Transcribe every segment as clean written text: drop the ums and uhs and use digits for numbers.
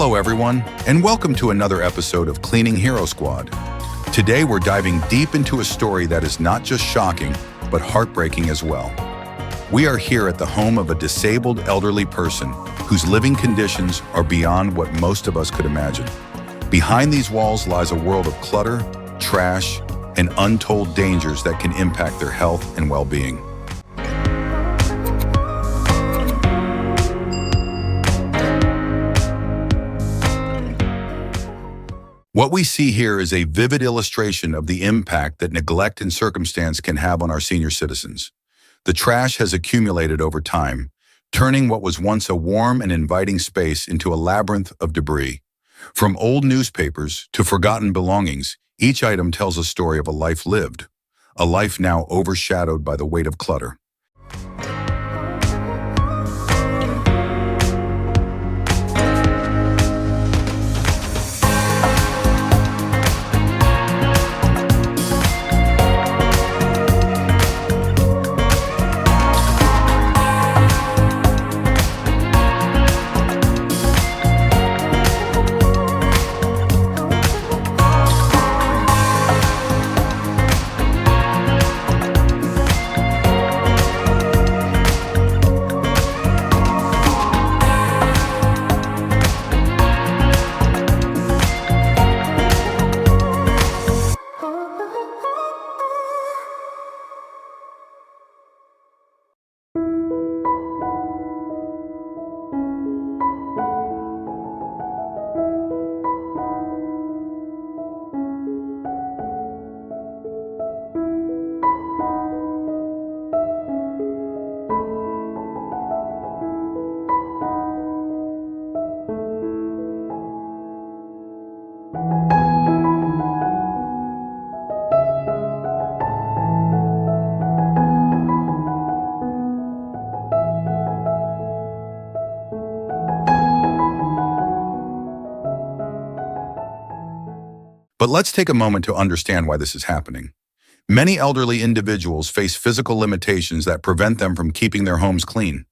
Hello, everyone, and welcome to another episode of Cleaning Hero Squad. Today, we're diving deep into a story that is not just shocking, but heartbreaking as well. We are here at the home of a disabled elderly person whose living conditions are beyond what most of us could imagine. Behind these walls lies a world of clutter, trash, and untold dangers that can impact their health and well-being. What we see here is a vivid illustration of the impact that neglect and circumstance can have on our senior citizens. The trash has accumulated over time, turning what was once a warm and inviting space into a labyrinth of debris. From old newspapers to forgotten belongings, each item tells a story of a life lived, a life now overshadowed by the weight of clutter. But let's take a moment to understand why this is happening. Many elderly individuals face physical limitations that prevent them from keeping their homes clean.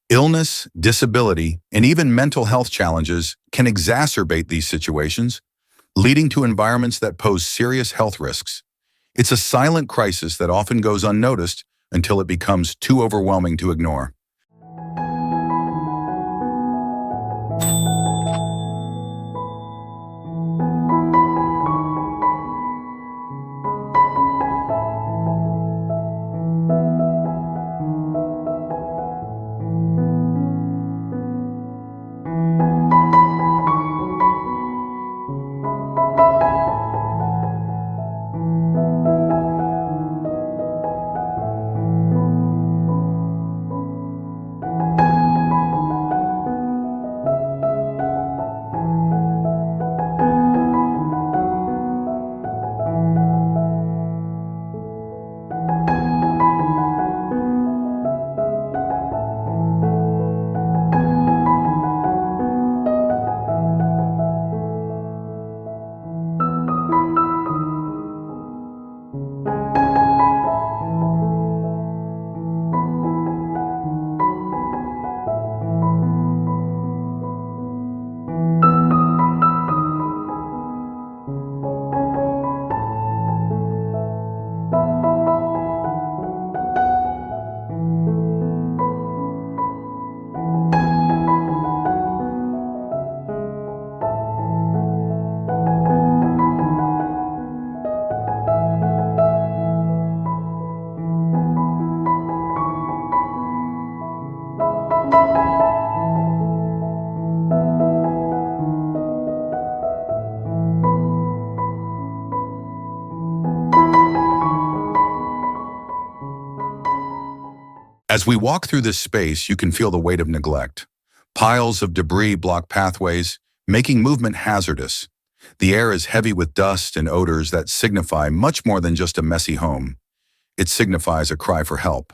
Illness, disability, and even mental health challenges can exacerbate these situations, leading to environments that pose serious health risks. It's a silent crisis that often goes unnoticed until it becomes too overwhelming to ignore. As we walk through this space, you can feel the weight of neglect. Piles of debris block pathways, making movement hazardous. The air is heavy with dust and odors that signify much more than just a messy home. It signifies a cry for help.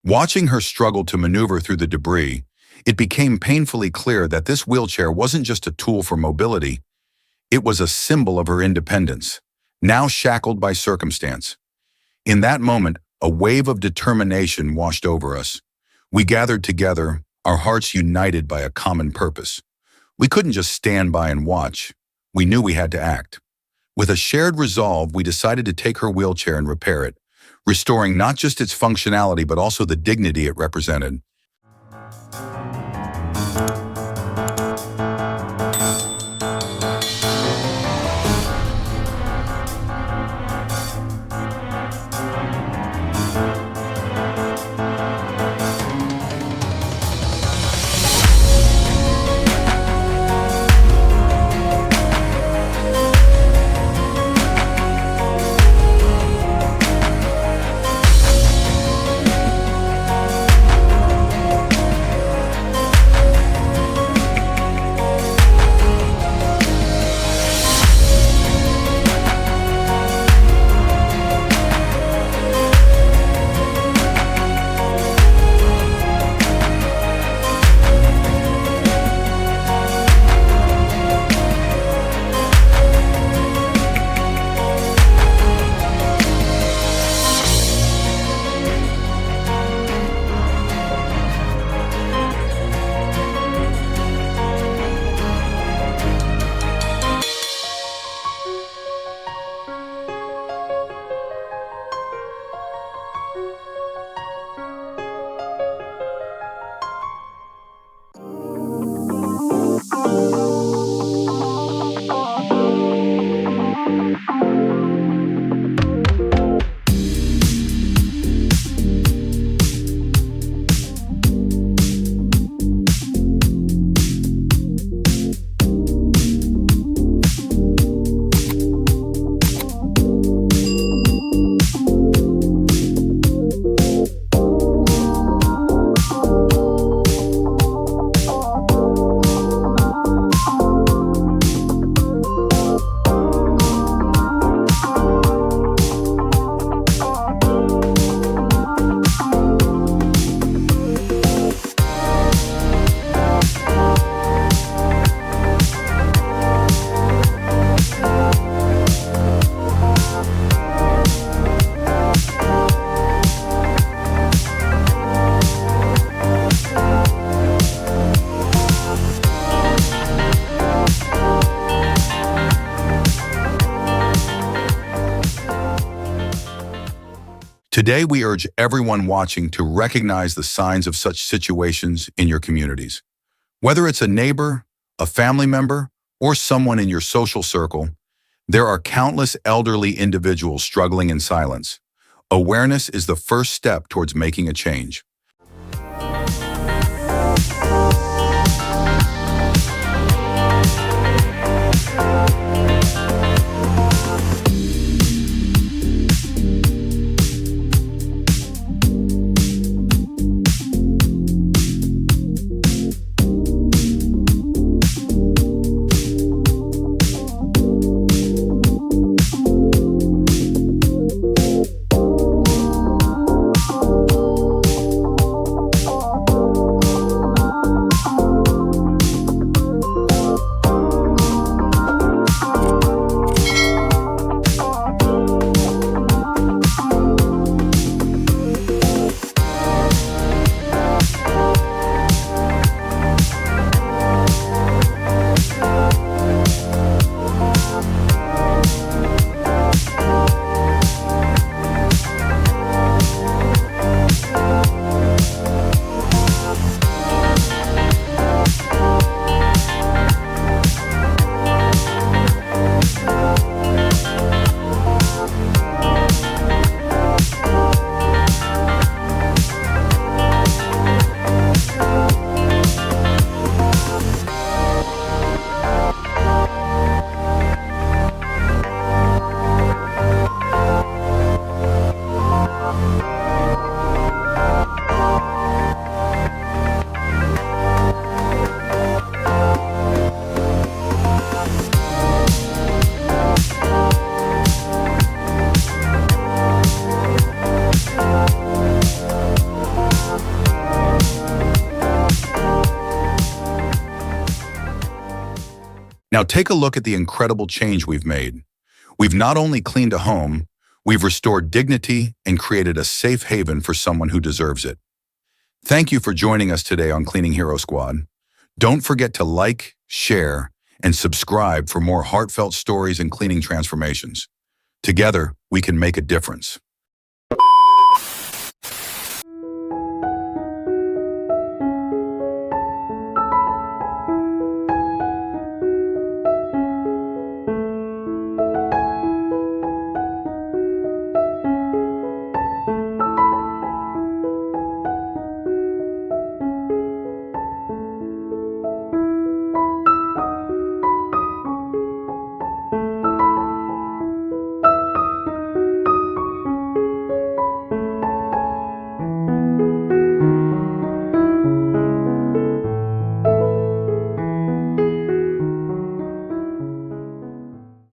Watching her struggle to maneuver through the debris, it became painfully clear that this wheelchair wasn't just a tool for mobility, it was a symbol of her independence, now shackled by circumstance. In that moment, a wave of determination washed over us. We gathered together, our hearts united by a common purpose. We couldn't just stand by and watch. We knew we had to act. With a shared resolve, we decided to take her wheelchair and repair it, restoring not just its functionality but also the dignity it represented. Today, we urge everyone watching to recognize the signs of such situations in your communities. Whether it's a neighbor, a family member, or someone in your social circle, there are countless elderly individuals struggling in silence. Awareness is the first step towards making a change. Now take a look at the incredible change we've made. We've not only cleaned a home, we've restored dignity and created a safe haven for someone who deserves it. Thank you for joining us today on Cleaning Hero Squad. Don't forget to like, share, and subscribe for more heartfelt stories and cleaning transformations. Together, we can make a difference.